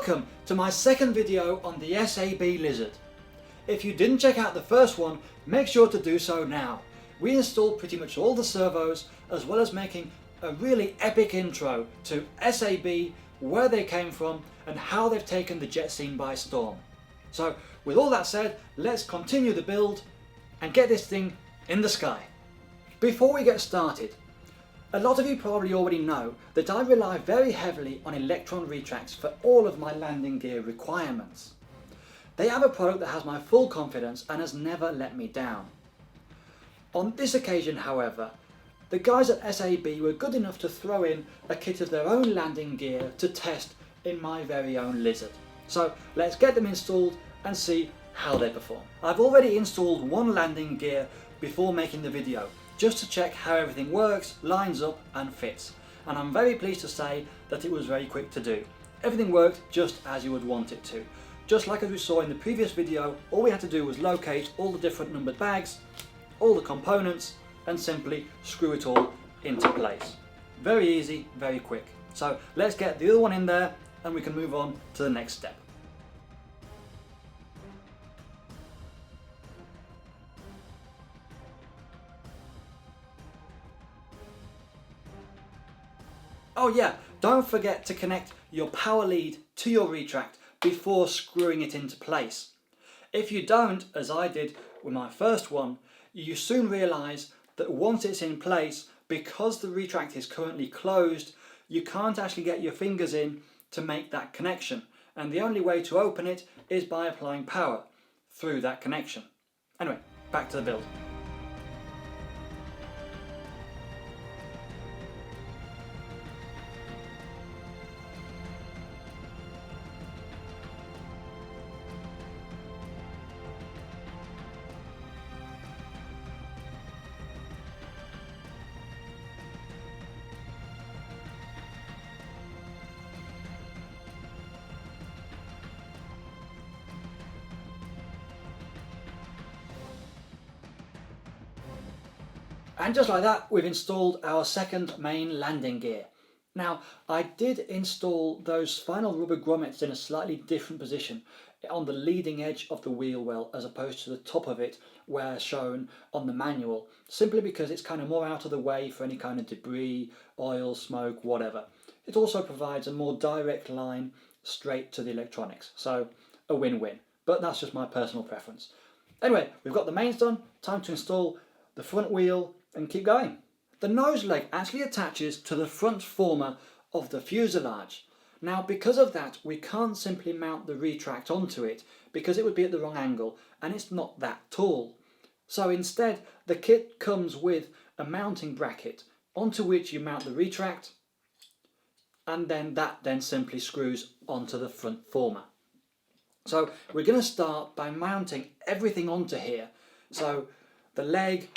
Welcome to my second video on the SAB Lizard. If you didn't check out the first one, make sure to do so now. We installed pretty much all the servos, as well as making a really epic intro to SAB, where they came from and how they've taken the jet scene by storm. So with all that said, let's continue the build and get this thing in the sky. Before we get started, a lot of you probably already know that I rely very heavily on Electron retracts for all of my landing gear requirements. They have a product that has my full confidence and has never let me down. On this occasion, however, the guys at SAB were good enough to throw in a kit of their own landing gear to test in my very own Lizard. So let's get them installed and see how they perform. I've already installed one landing gear before making the video, just to check how everything works, lines up and fits. And I'm very pleased to say that it was very quick to do. Everything worked just as you would want it to. Just like as we saw in the previous video, all we had to do was locate all the different numbered bags, all the components, and simply screw it all into place. Very easy, very quick. So let's get the other one in there and we can move on to the next step. Oh yeah, don't forget to connect your power lead to your retract before screwing it into place. If you don't, as I did with my first one, you soon realise that once it's in place, because the retract is currently closed, you can't actually get your fingers in to make that connection. And the only way to open it is by applying power through that connection. Anyway, back to the build. And just like that, we've installed our second main landing gear. Now, I did install those final rubber grommets in a slightly different position, on the leading edge of the wheel well as opposed to the top of it where shown on the manual, simply because it's kind of more out of the way for any kind of debris, oil, smoke, whatever. It also provides a more direct line straight to the electronics, so a win-win, but that's just my personal preference. Anyway, we've got the mains done, time to install the front wheel and keep going. The nose leg actually attaches to the front former of the fuselage. Now, because of that, we can't simply mount the retract onto it because it would be at the wrong angle and it's not that tall. So instead, the kit comes with a mounting bracket onto which you mount the retract, and then that simply screws onto the front former. So we're going to start by mounting everything onto here. So the leg,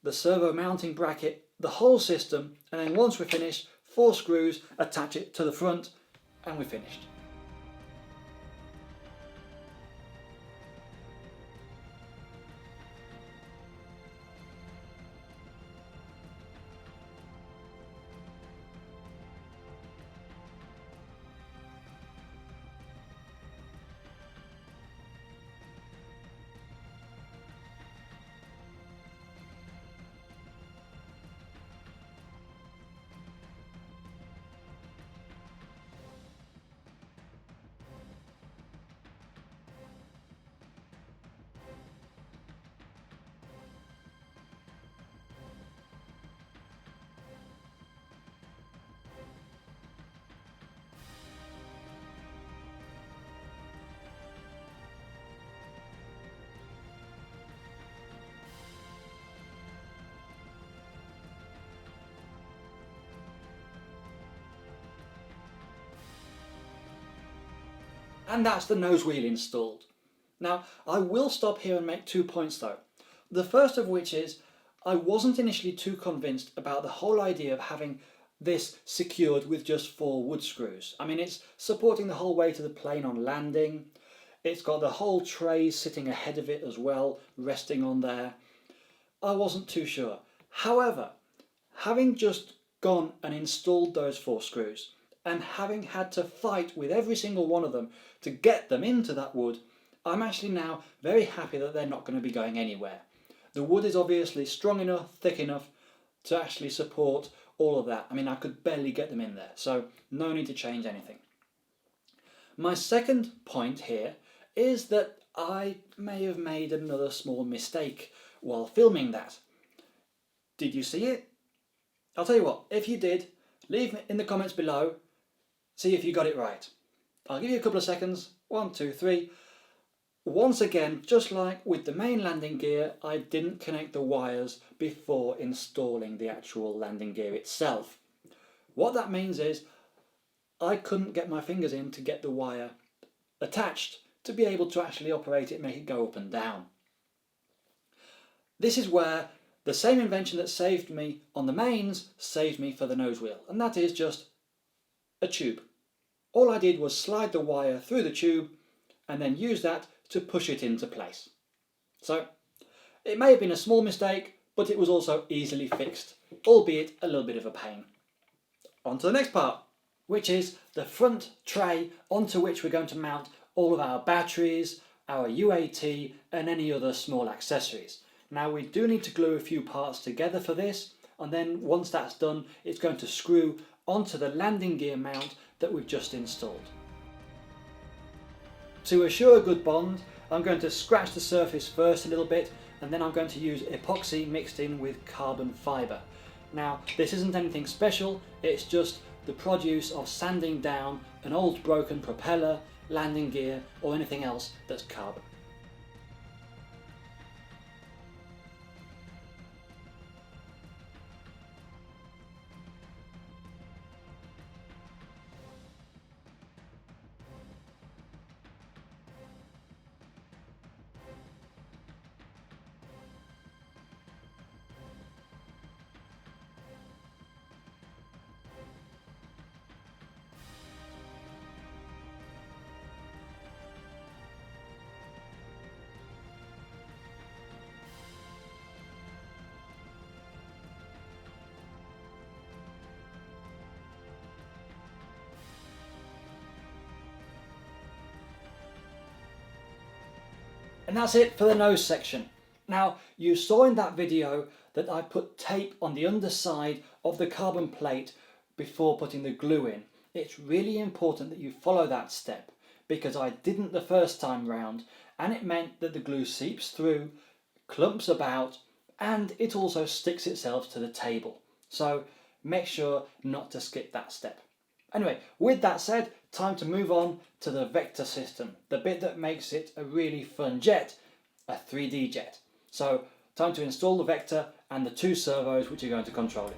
the servo mounting bracket, the whole system, and then once we're finished, 4 screws, attach it to the front, and we're finished. And that's the nose wheel installed. Now, I will stop here and make 2 points though. The first of which is, I wasn't initially too convinced about the whole idea of having this secured with just 4 wood screws. I mean, it's supporting the whole way to the plane on landing. It's got the whole tray sitting ahead of it as well, resting on there. I wasn't too sure. However, having just gone and installed those 4 screws and having had to fight with every single one of them to get them into that wood, I'm actually now very happy that they're not going to be going anywhere. The wood is obviously strong enough, thick enough to actually support all of that. I mean, I could barely get them in there, so no need to change anything. My second point here is that I may have made another small mistake while filming that. Did you see it? I'll tell you what, if you did, leave in the comments below, see if you got it right. I'll give you a couple of seconds. 1, 2, 3. Once again, just like with the main landing gear, I didn't connect the wires before installing the actual landing gear itself. What that means is I couldn't get my fingers in to get the wire attached to be able to actually operate it, make it go up and down. This is where the same invention that saved me on the mains saved me for the nose wheel, and that is just a tube. All I did was slide the wire through the tube and then use that to push it into place. So it may have been a small mistake, but it was also easily fixed, albeit a little bit of a pain. On to the next part, which is the front tray onto which we're going to mount all of our batteries, our UAT and any other small accessories. Now we do need to glue a few parts together for this, and then once that's done it's going to screw onto the landing gear mount that we've just installed. To assure a good bond, I'm going to scratch the surface first a little bit, and then I'm going to use epoxy mixed in with carbon fibre. Now this isn't anything special, it's just the produce of sanding down an old broken propeller, landing gear or anything else that's carbon. And that's it for the nose section. Now you saw in that video that I put tape on the underside of the carbon plate before putting the glue in. It's really important that you follow that step, because I didn't the first time round and it meant that the glue seeps through, clumps about, and it also sticks itself to the table. So make sure not to skip that step. Anyway, with that said, time to move on to the vector system, the bit that makes it a really fun jet, a 3D jet. So time to install the vector and the 2 servos which are going to control it.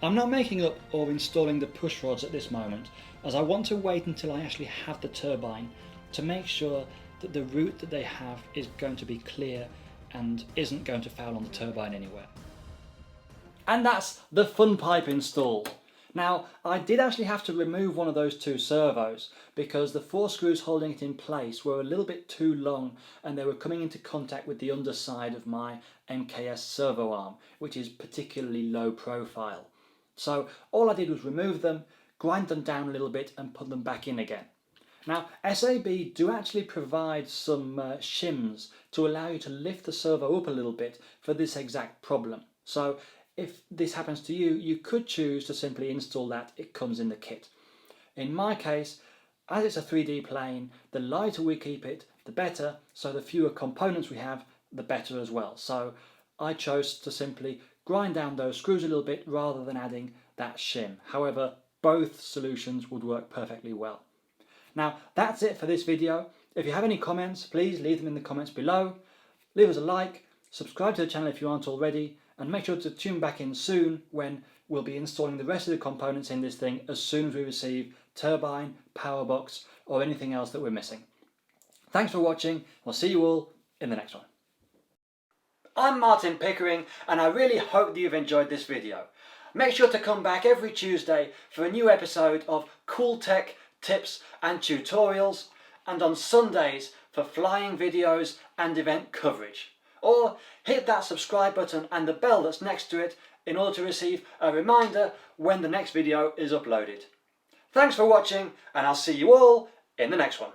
I'm not making up or installing the push rods at this moment, as I want to wait until I actually have the turbine to make sure that the route that they have is going to be clear and isn't going to foul on the turbine anywhere. And that's the fun pipe install. Now, I did actually have to remove one of those 2 servos because the 4 screws holding it in place were a little bit too long and they were coming into contact with the underside of my MKS servo arm, which is particularly low profile. So all I did was remove them, grind them down a little bit and put them back in again. Now SAB do actually provide some shims to allow you to lift the servo up a little bit for this exact problem. So if this happens to you, you could choose to simply install that. It comes in the kit. In my case, as it's a 3D plane, the lighter we keep it, the better, so the fewer components we have, the better as well. So I chose to simply grind down those screws a little bit rather than adding that shim. However, both solutions would work perfectly well. Now, that's it for this video. If you have any comments, please leave them in the comments below. Leave us a like, subscribe to the channel if you aren't already, and make sure to tune back in soon when we'll be installing the rest of the components in this thing as soon as we receive turbine, power box, or anything else that we're missing. Thanks for watching. We'll see you all in the next one. I'm Martin Pickering, and I really hope that you've enjoyed this video. Make sure to come back every Tuesday for a new episode of cool tech tips and tutorials, and on Sundays for flying videos and event coverage. Or hit that subscribe button and the bell that's next to it in order to receive a reminder when the next video is uploaded. Thanks for watching, and I'll see you all in the next one.